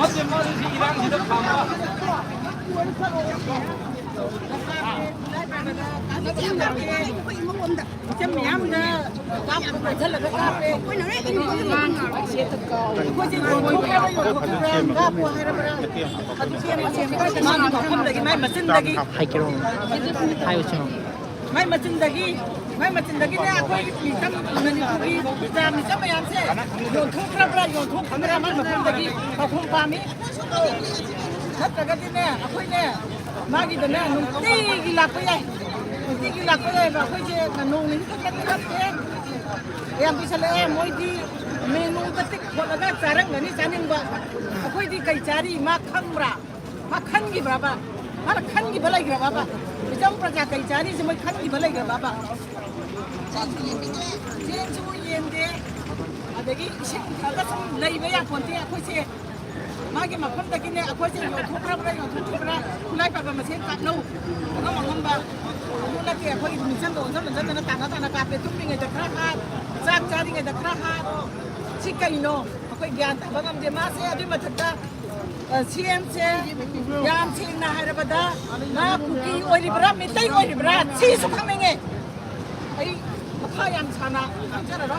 헌재 맞으시 이랑 지도 강화 Chấm nhám ra cáp của rất là cáp đấy. Quên nó đấy, cái gì mang ở lại xe thật cầu. Quên gì rồi, quên cái gì rồi, cáp của hai trăm ra. Xem mang vào không được cái mà xin được cái. 2kg. 2,5kg. Mai mà xin được cái. Mai mà xin được cái này, quay cái chấm mình cái ra mình chấm nhám xe. Dùng thuốc ra, dùng thuốc camera mai mà không được cái, họ không pha mi. Thật là cái này, quay này. Mà cái này nó tí lạc cái này. Cái lạc cái này và quay chơi là nung này nó cái cái em bisa le moi di menu ketik kolaga sarang gani saning ba akoi di kai cari makan gi berapa makan gi balai berapa jam praja kai cari semai kan gi balai berapa jen su yen de adagi sing kaga sam lai ba ya ponte akoi se magi makan da kine akoi se yo thukra kulai pa ba masen ka no ngam ba lagi akoi misan do zan na tana ka pe tum ngai da kra Zak cari ngai da kra chika ino akoi gyan ta bangam de ma se adu mathakta CM se yam sing na harabada na kuki oilibra mitai oilibra chi su khamengi ai makha yam chana chara ro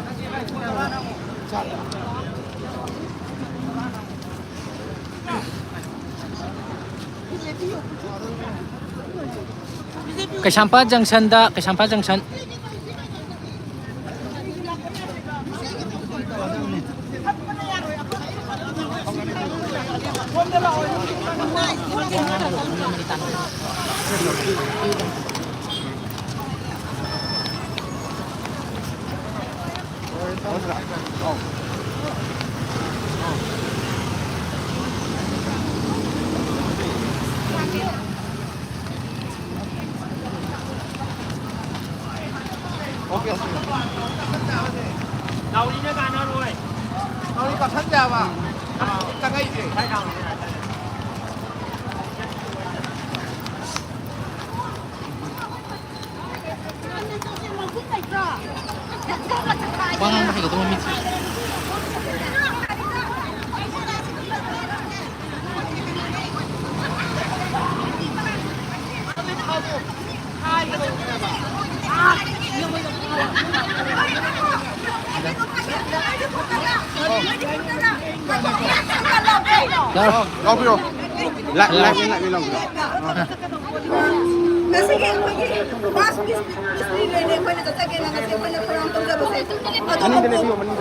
Kasampa Junction da, Kasampa Junction. Đầu đi nhớ gan nó rồi. Đầu đi còn thân già mà. Càng ngay gì? Thấy không? Pangan makikita mo mix. Đâu rồi. Lại bên lòng. Kasi kaya ko mas pisline ne ko na tatagay na kasi ko na parang tungga ba sa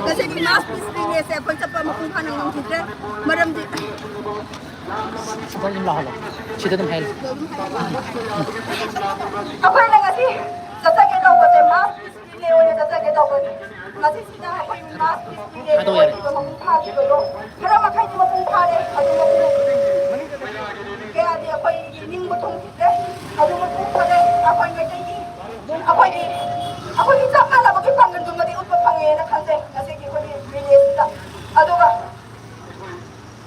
kasi mas pisline sa ko sa pamakuha ng mga kidre maram di Sabay yung lahalo. Sita ng hell. ako na kasi tatagay daw ko sa mas pisline o na tatagay daw ko kasi sina ako yung mas pisline ko na makuha ko do para makay di makuha rin at makuha kaya di ako yung butong kidre Ako ni sama lah bagi panggil tu mati utpa panggil nak kanse nasi kiko ni release dah. Aduga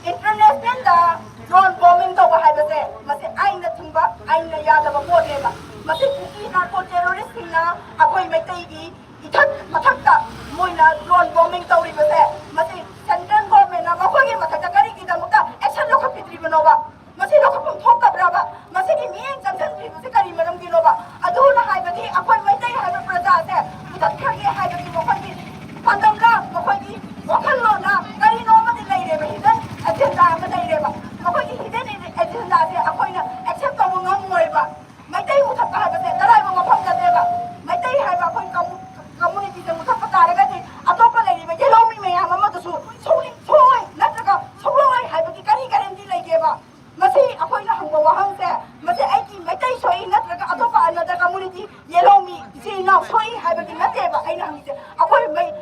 international dah drone bombing tu bahaya bese masih ain na tumba ain na yada bawa dia masih kuki narco terrorist na aku yang metai di itat matak tak moi na drone bombing tu di bese masih central government na aku yang matak kari kita muka action lokap pitri benoba masih lokap pun thok tak berapa masih di mieng jangan pitri masih kari malam benoba. Aduh na hai bagi aku yang metai hai berperasa se udat kari hai bagi makan di pandang lah makan di makan lo na kari no mati lagi deh behidan agenda mati deh ba makan di hidan ini agenda se aku yang accept kamu ngamoi ba metai utak hai bagi dalam makan dah ba metai hai ba aku yang community yang utak patara kan atau apa lagi ba yellow mi me yang mama tu soy nak cakap soy hai bagi kari di lagi ba masih aku yang hamba wahang se masih aiki metai soy nak cakap atau apa anda community yellow mi si nak soy hai bagi mati ba aina hang se aku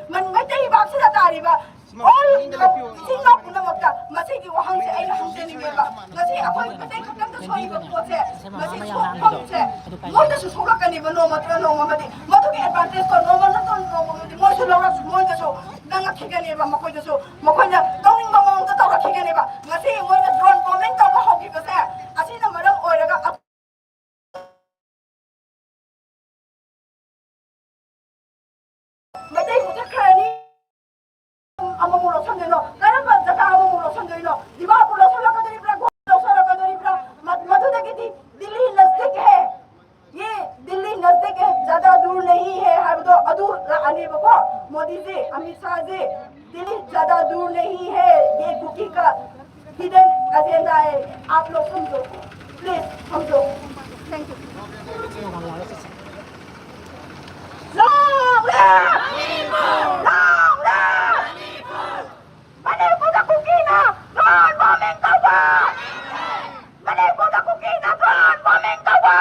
man metai ba sudah tari ba all singa pun makka masih di wahang se aina hang se ni ba masih aku metai kakang tu soy ba tu se masih soy se mo tu susulak kan ni ba no mati mo tu ke advantage ko no mati mo sulak mo tu so nang akigan ni ba makoy tu so makoy na donging ba mo tu taw akigan ni ba masih mo na drone bombing taw ba hoki ba se asin na marang oiraga Metai utak kani amang ulo sanday no kaya ba data amang ulo sanday no di ba ulo sala ka dari bra ulo sala ka dari bra matu dagi di dili na steke आप लोग समझो please समझो thank you long live Manipur da Kukina non bombing kawa Manipur da Kukina non bombing kawa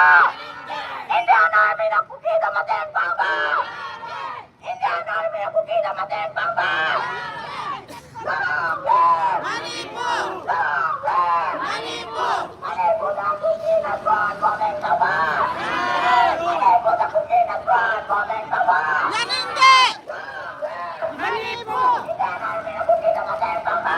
Indian Army na Kukina maten baba Indian Army na Kukina maten baba long live Manipur long live Manipur Manipur da Kukina non bombing kawa Manipur da Kukina non bombing kawa Yaninde Manipur Indian Army na Kukina maten baba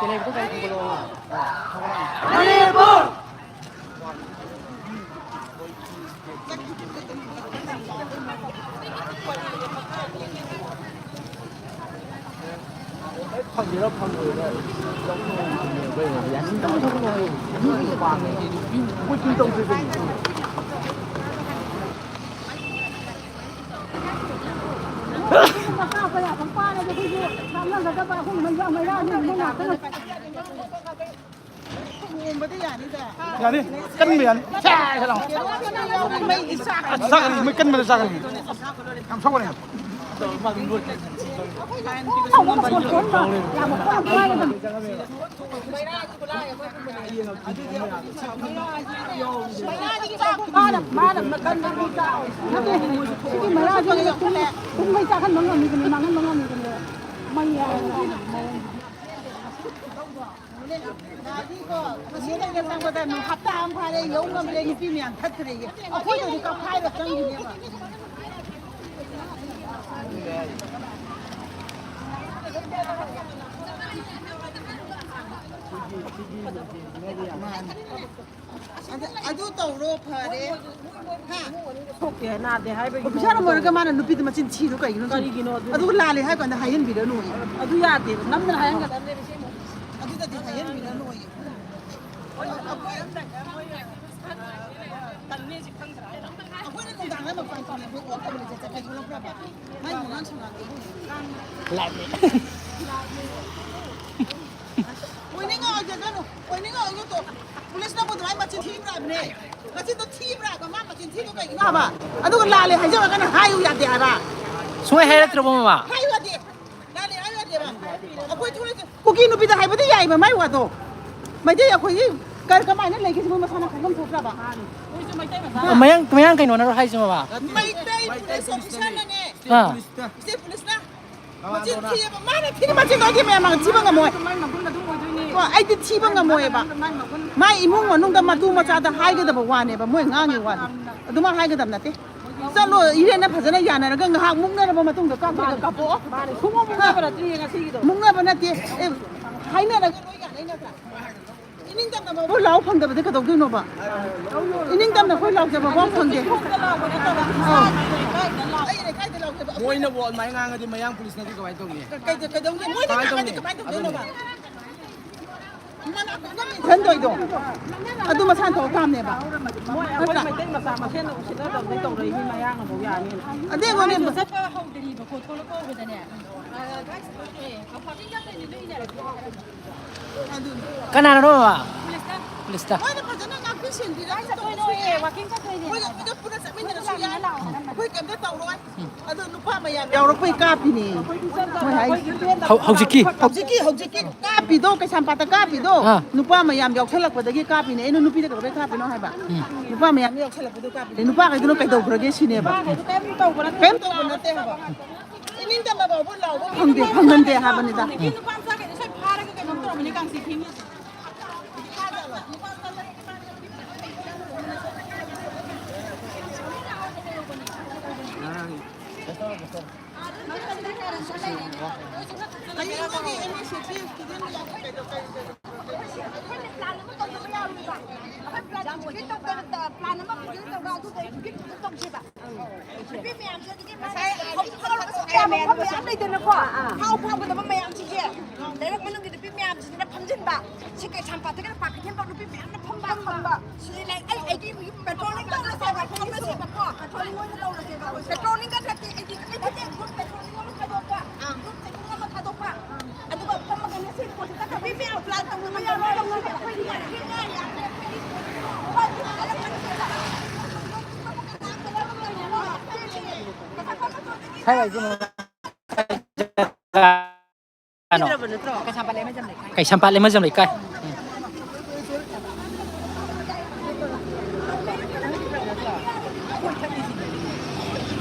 cái này có cái gì đâu Manipur không gì đâu không người đấy giống như bây giờ giá chính tổng không rồi như vàng này có chi tổng gì mà cao cái là tháng qua này thì làm năm các bạn không mình ra mấy ra nhưng mà cái nhà đi cân miền cha thế nào sao cái gì mới cân mà sao cái gì làm sao cái này không có một cuốn mà là một con quay mà ba đập mà cân nó đi cao nó đi cái mà ra cho cũngไม่ra khăn bằng mình mình mang khăn bằng mình mày Masih nak kata nak hatta ampun ada yang orang boleh ni yang khat kiri. Aku tu di kau khai betul ni apa? Aduh tahu ropa deh. Ha. Okey na de hai ba Bisa nak mereka mana nupi tu macam ciru kayak gini. Aduh lali hai kan dah hayan bila nuai. adu ya de nam na hai ga Aduh tadi hayan bila nuai. Aku ni kau dah nama pantai ni, aku tak boleh cakap kayak gini berapa. Hai mana sangat. lại Oi ni ngau aja kan? Oi ni ngau itu tu. Polis nak buat macam tim berapa ni? Macam tu tim berapa? Macam tim tu kayak gini apa? Aduh lali hai jangan kan hai uya dia apa? xuống hay là từ bông mà Hai uya dia. Lali hai uya dia. Aku itu ni. Kuki nupi dah hai betul ya ibu mai waktu. Mai dia aku ini. Kalau kemana lagi semua masalah kagam tu berapa? mấy anh cái nó hay chứ mà Mai day polis official ni. à Mesti polis lah. Macam tim mana? Tim macam lagi memang ciba ngamoy. Wah, ai tu ciba ngamoy ba? Mai imung manung dah matu macam ada hai ke dah bawa ni ba? Moy ngang ni wan. Aduh mah hai ke dah nanti. Selalu ini na pasal na yana na kan ngahak mung na ba matung dah kau kapo. kuma mun ga bara tri ga si do Mung na ba nanti? Hai na na kan yana na ta. Ini kan na ba lau phang dah ba dekat tu no ba? Ini kan na kau lau je ba wang phang je. môi nó buồn máy ngang thì mấy anh police nó đi cái tông gì Cái dong ni, moy dah kan ni kemana tu no ba? Mana aku kan kan doi dong. Aduh masan tu kam ni ba? คนไม่เต้นมาสามมาเส้นสิแล้วต้องตรงเลยที่มาย่างของผมอย่างนี้ Ada kau ni. cái nào đâu mà police ta Mana pasal nak aku sih tidak tahu. Kau dah pernah sampai ni suya. Kau kan dah tahu loh. Aduh lupa mayam. Yang orang kau kapi ni. hậu dịch Hojiki kapi do kai sampai tak kapi do. Lupa mayam yang selak pada lagi kapi ni. Ini nupi dekat kapi no hai ba. Lupa mayam yang selak pada kapi. Lupa kai tu kai tahu kerja sini ba. เต็มตรงกัน Kem tu pun nanti ba. Ini dah bawa pun lau. Pangde deh ha benda. กินความซักเนี่ยใช้พาแล้วก็มันตรงในกลางสีพิมพ์ Petrol ni kan ခိုင်လိုက်ကျွန်တော်နော်ကချမ်းပါလေမကြမ်းလိုက်ကချမ်းပါလေမကြမ်းလိုက်ကိုင်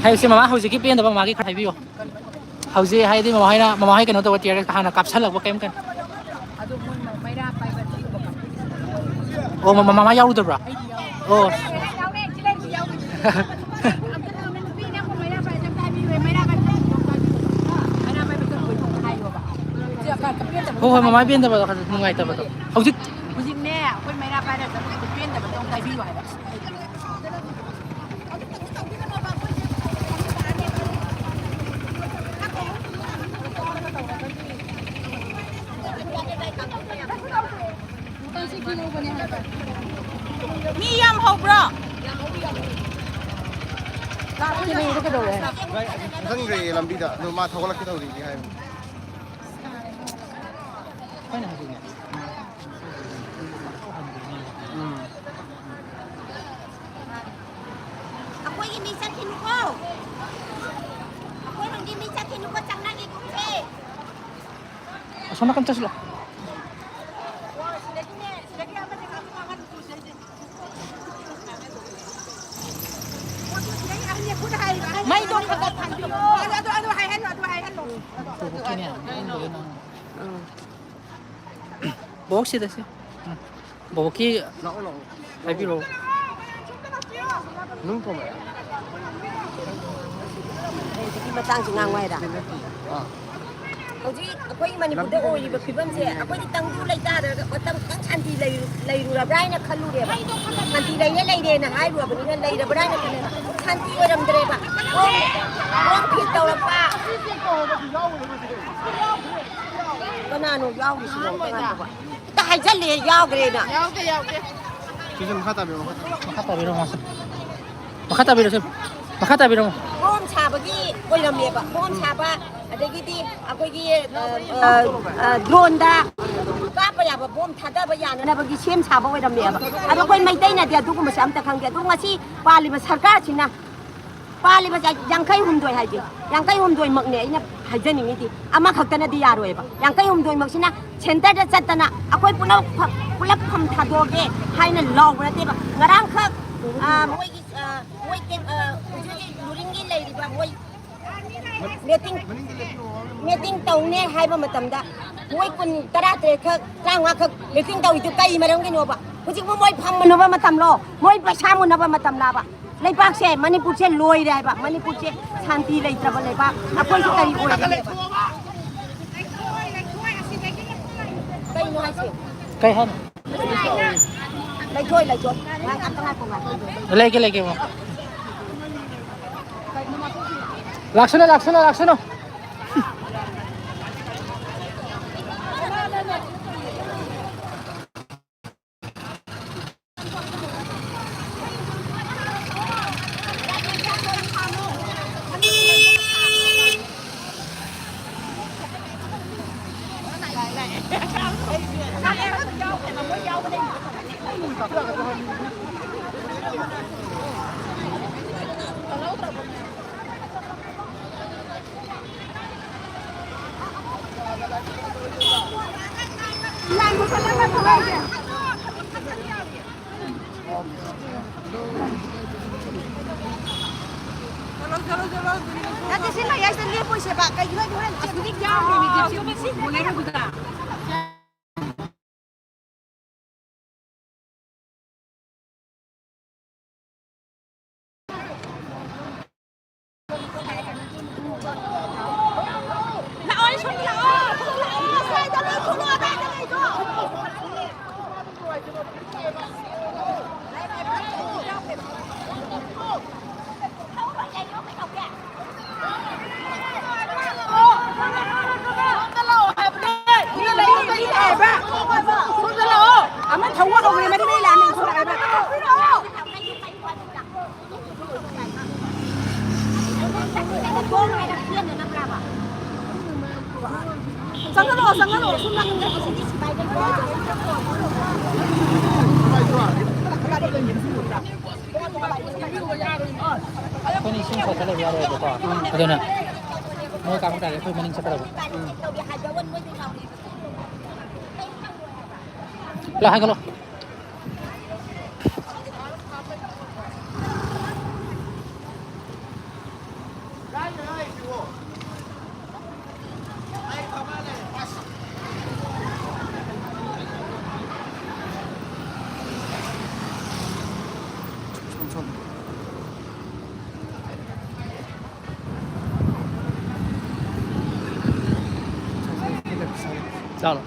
hay si mama hausi ki pen da mama ki khai bi yo hausi hay di mama hay na mama hay kan to tiar ka na kapsal lak ba kem kan adu mun mai ra pai ba ti ba oh mama yau da bra oh yau ne chi len chi yau am ta men pi na ko mai ra pai jam tai bi mai ra ka mai ra pai ba ko ko khai yo ba ji ka ka pen da oh mama pen da ba ngai ta ba to hausi hausi ne ko mai ra pai da pen da ba tong tai bi wa baมียำหกบรอ ทั้งเรลำบิดอะหนูมาทอกลักที่เท่าดีที่ให้ Ako yung minsan kinuko. Ako yung minsan kinuko sang nang ikumse. Sana kan tas loไม่ต้องกระตันอยู่เอาให้หันลง bok si das bok ki น้องน้อง ai bi ro นุ่งผมไหม Hindi matang singang way da. อ่า Hꯧji akwai Manipur da oyi ba fibamse akwai tangdu lai ta da wata kan anti lai rura brai na khallu re ba anti lai ne lai de na hai ru ba ni lai da brai na kane anti oram dre ba rom phi taw la pa kana no yaw ni si long kana ba ta hai jal le yaw gre na ที่ฉันข้าตาเบล makata bi ro mas makata bi ro se makata bi ro rom cha ba gi oram le ba rom cha ba adagidi akwai gi drone da ka pa ya ba bom thada ba ya na ba gi sem cha ba oram le ba ado koi mai dai na dia du ko ma sam ta khang dia du ngasi pali ba sarkar china pali ba yangkai humdoi hai ji yangkai humdoi mak ne ina hajani ni di ama khakta na di yaroi ba yangkai humdoi mak sina center da chatana akwai pulap pham thado ge hai na law ba te ba ngarang khak moi ke luring gi lai ri ba moi meeting tàu ne hai ba matam da moi kun tara te khak sang wa khak meeting tàu itu kai marang gi no ba hujik moi pham no ba matam lo moi pa sa mo na ba matam la ba lai pak se manipur se loi rai ba manipur se shanti lai tra ba lai ba apoi se kari oi ba kai no hai se kai han lai choi ngang at tanga ko ngai lagi mo laksana Nanti sila ya sendiri pun sebab kayu jual sedikit jauh ni dia mesti boleh juga. Nak orang sini lah. Saya dah nak keluar dah dari itu. Aman tahu apa boleh macam ni lah ni kau nak apa? Sangat lo, sunnah ni di sini sebagai ko ni sin ko tale ya ro ko ta adona Mới cắm cái thôi mình sẽ bắt đầu. Là hai cái lô. Sao rồi?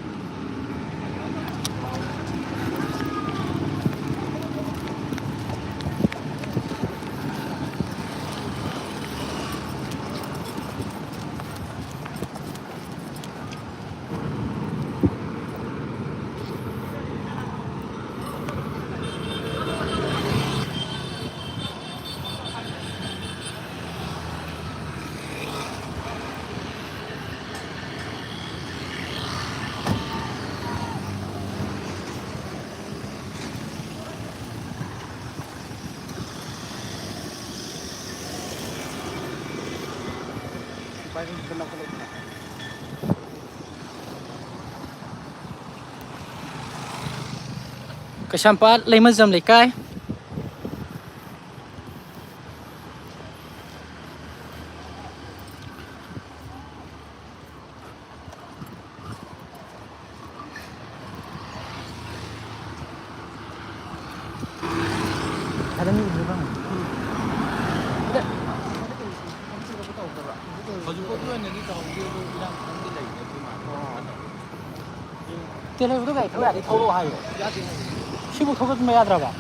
Kesampat lima jam lekai. Ada ni bang. Tele itu kayak thau ada thau hai. Sibu thau tu mayat raba.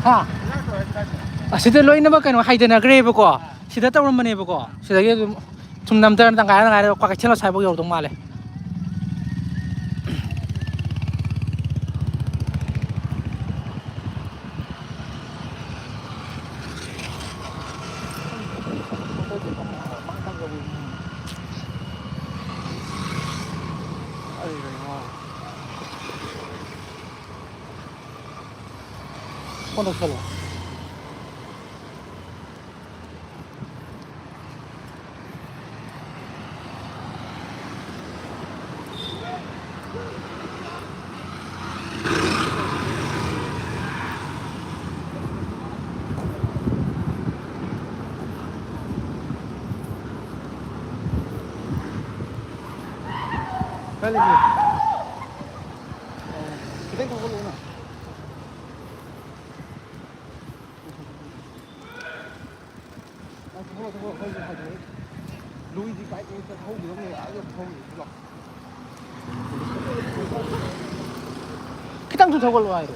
Ha. Asida loi na ba kan hai dana gre ba ko. Sida ta rum mane ba ko. Sida ge tum nam ta tang ga kwa ka chelo sai ba yo tong ma le. Con được rồi. Cái gì? Cái không có luôn à? Lui đi cái thâu gì đó người ở cái thâu gì lọc. Kita tu thau lo ai.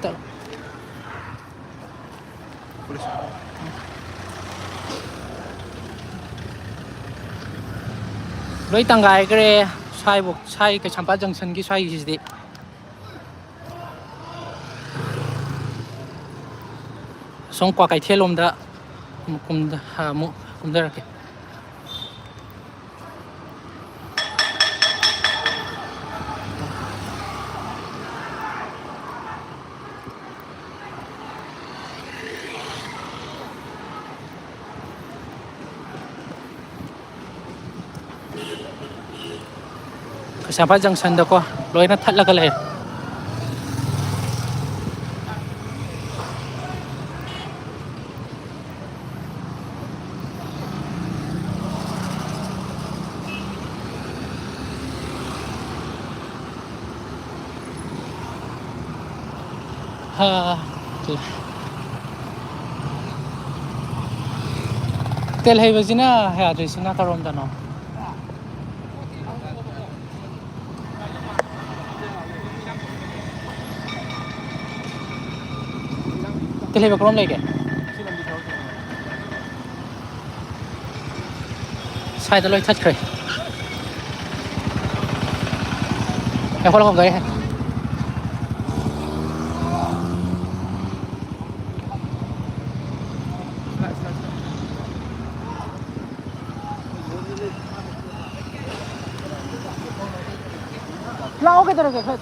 Tak. Loi tanggai kre sai buk sai ke champa junction ki sai is di. Song kwa kai thelom da kum da ha mu kum da ke. Sampai junction dah ko loi na that lagal hai ha tel hai bajina hai adres na karom da no Tele ba krom lege sai da loi that kre e khola kom gai hai lao cái đó cái phải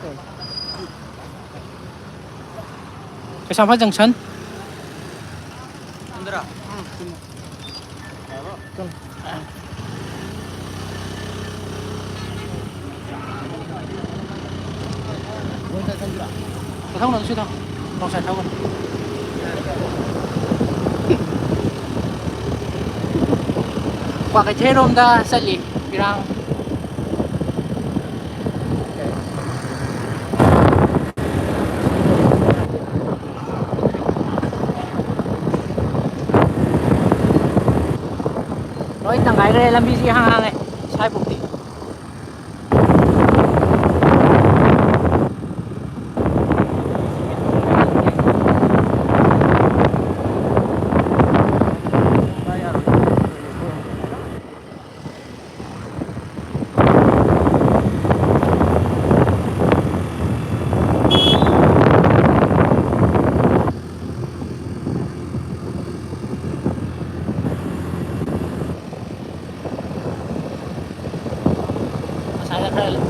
cái sao phải junction cái thông nó suy thông nó sẽ thông qua cái chế rôm ta sẽ lì pirang nói thằng gái đây làm gì hàng hàng này sai phục thì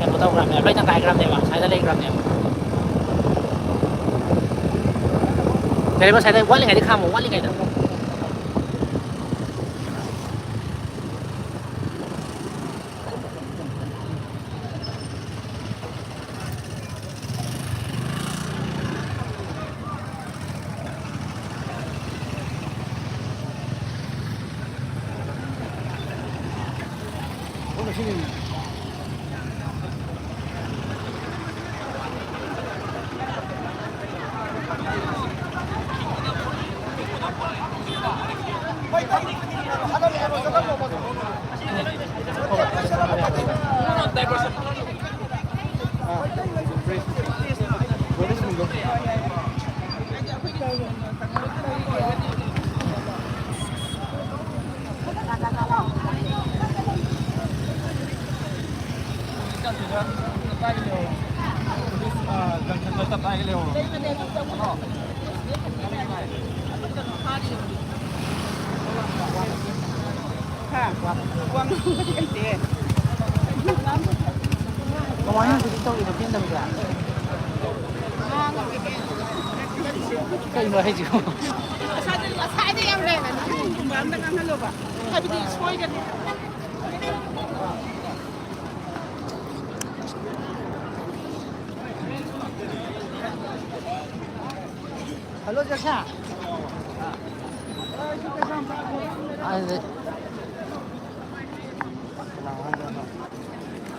cái tàu gram này, lấy thằng gái gram này mà, sai ra đây gram này. Đây mà sai đây quá là ngày đi khám một quá là ngày đó. Kemarin kita itu pindah juga. Kayak mana juga? Saya itu yang lain. Bamba kan halo pak. Tapi di sekolah kan. Halo Jaksa.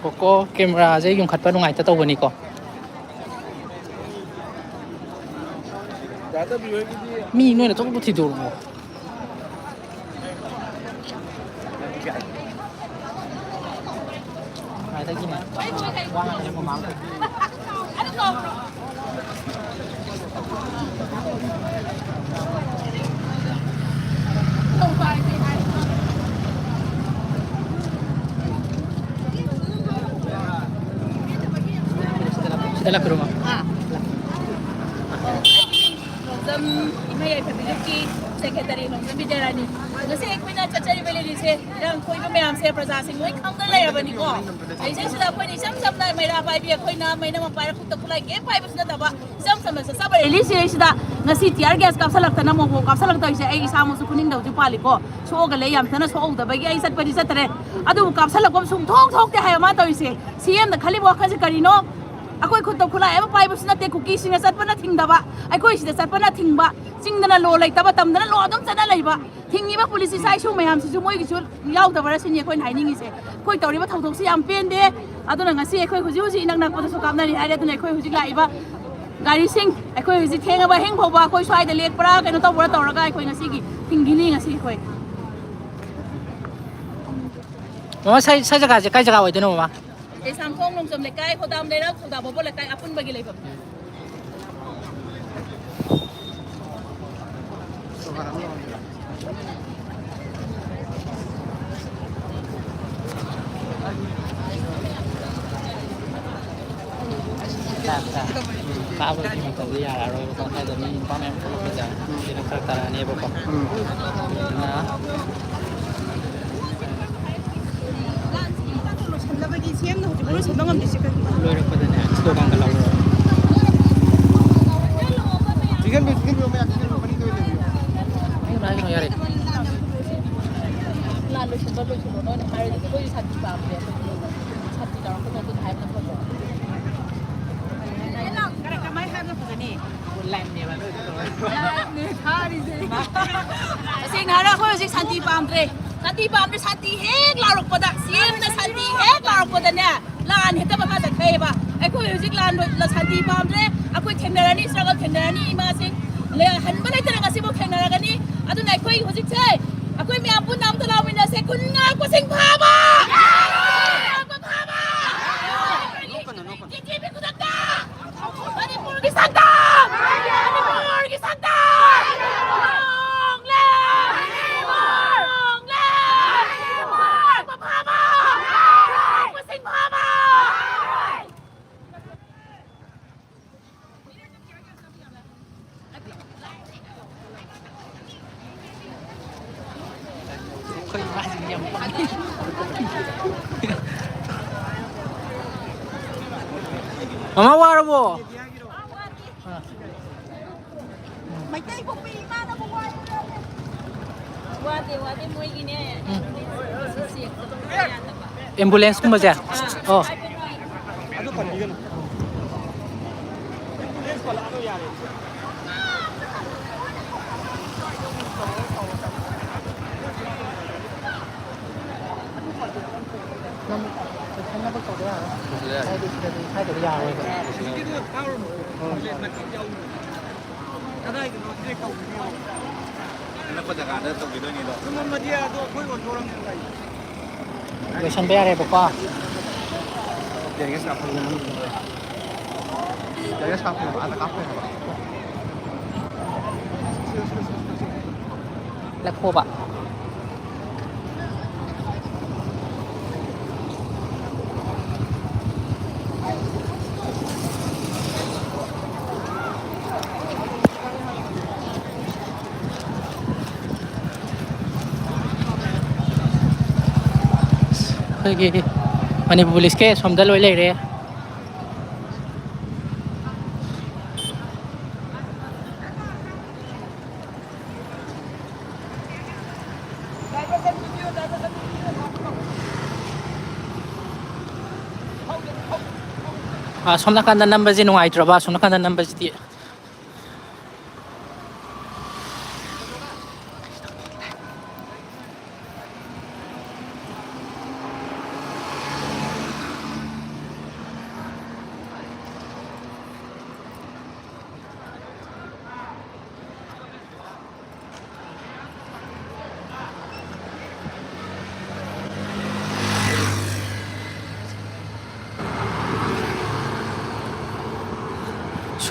Koko camera dây dùng khát vào ngoài ta tàu vừa này co. Mi nuôi là chỗ có thịt đồ rồi. Này thấy gì này? Quang này có máu thôi. Setelah ke rumah. Nongzam imay ay pabiliki secretary nongzam bijarani. Kasi ekmina chachari belili se rang koi ba mayam se praja sing moi khangda layabani ko. Ai se sila koi ni sam na mai ra pai bi koi na mai na ma pai ra khutta kulai ge pai bus na taba sam sa sabar eli se sida ngasi tiar gas kapsalak ta na mo kapsalak ta se ai samu su kuning dau ju pali ko. So ga le yam thana so au da ba gi ai sat pari satare. Adu kapsalak kom sum thok te hay ma ta se CM da khali bo kha se kari no. Aku ikut tahu kulai, apa pai bos nanti cookie singa saat pernah tinggal ba, aku isi saat pernah tinggal, sing dana lo lagi, tapi tam dana lo adom sana lagi ba, tinggi ba polisi saya cuma yang sih cuma itu yau dah berasa ni aku ini ni sih, aku tahu ni ba tahu si ampen deh, atau nang sih aku huji nang nak pada suka mana ni ada tu aku huji lagi ba, gari sing, aku huji tengah ba heng bawa aku suai dah lihat pernah, kena tahu berapa orang aku ngasih ki, tinggi ni ngasih aku. Mama saya jaga kai jaga itu no mama. Di sangkong nong jom lekai, kau dam daerah, kau dah bobo lekai, apun bagi lagi. Kau boleh minta dia lah, kalau kau tak ada ni, kau memang perlu kerja. Jadi kerja ni apa? Nah. 이 CM도 혹시 모르 생각하면 되지. ꯂꯣꯏꯔꯛꯄꯗꯅꯦ ꯁꯤꯗꯣ ꯀꯥꯡꯒ ꯂꯧꯔꯣ chicken bi me chicken bi mani to le ꯑꯩ ꯃꯥꯒꯤꯅꯣ ꯌꯥꯔꯦ ꯂꯥꯟ ꯂꯣꯏꯁꯤꯟꯕ ꯂꯣꯏꯁꯤꯜꯂꯣ ꯅꯣꯏꯅ ꯍꯥꯏꯔꯗꯤ ꯑꯩꯈꯣꯏꯁꯨ ꯁꯥꯟꯇꯤ ꯄꯥꯝꯗꯦ ꯁꯥꯟꯇꯤ ꯇꯧꯔꯛꯄꯗ ꯑꯗꯨꯝ ꯍꯥꯏꯕꯅ ꯐꯠꯇ꯭ꯔꯣ tасeng hara khoi hojik santi pamdre santi hek larokpada CM na santi hek larokpada ne lan heta ba ka khai ba akhoi hojik lan la santi pamdre akhoi thenarani struggle thenarani ima sing le han ba lai tara ngasi bo thenaragani adu nai khoi hojik se akhoi me apu nam ta lawina se kun nga ko sing phaba Manipur ki Santa! Manipur ki Santa! Long live! Long live! Papa! Sing Papa! Khơi ba gì nhầm Mama qua đâu bộ Mày tay phục bị ma nó không quay. Wate moi gine. Sisi. ambulance kuma ja oh Người sân bé đây bố Jadi saya pun ada kafe. là khô bạ cái Manipur police ke somda loi lei re somna kan number ji nungai traba somna kan number ji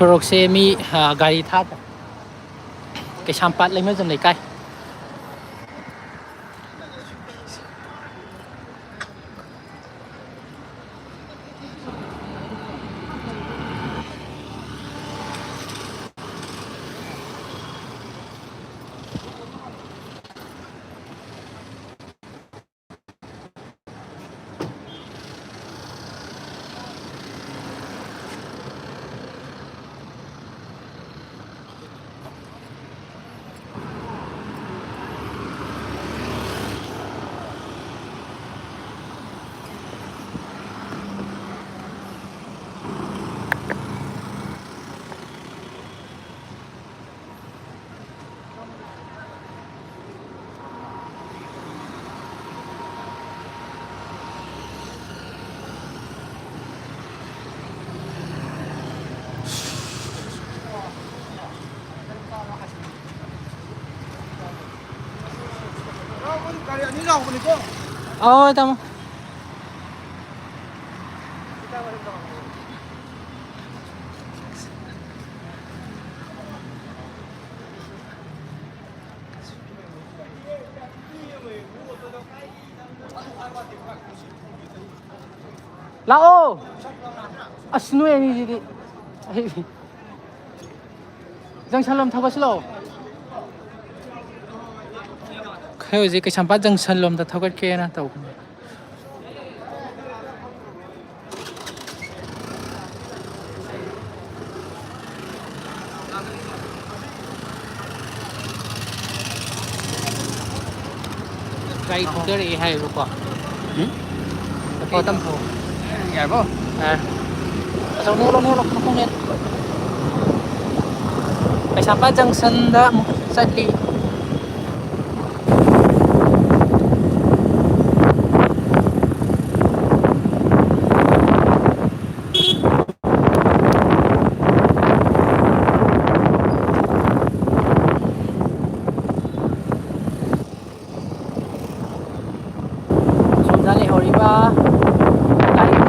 Sorok se mi gari tha cái sampat lấy mấy dần này cay oh tama lao asnu ini jadi jang salam thagas lo khay ji cái sampat jang salom ta thagat ke na tau gari thongdere hai ko ko tam pho Dạ bố. so no không nên phải sampai junction da sadly Dali horiba dari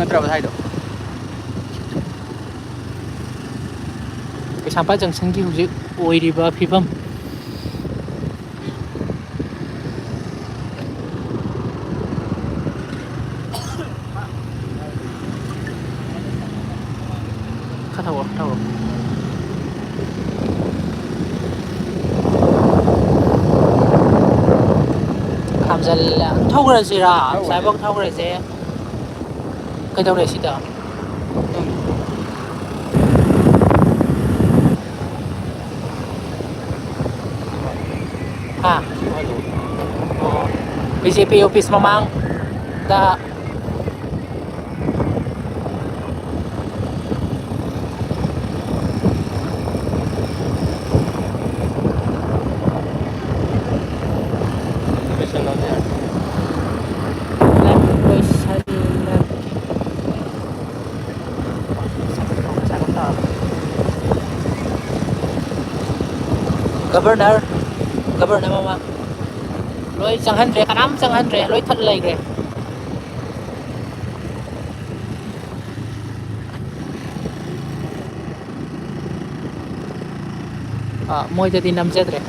Nggak thay đổi. cái sampai junction ki hujik oiriba phibam thao tham gia thâu cái gì ra sai bốc thâu cái gì cái đâu đấy xí đó ha BJP office mamang da governor mama lối chẳng hành rẻ cả chẳng hành rẻ lối thật lầy rẻ môi cho tin năm chết rẻ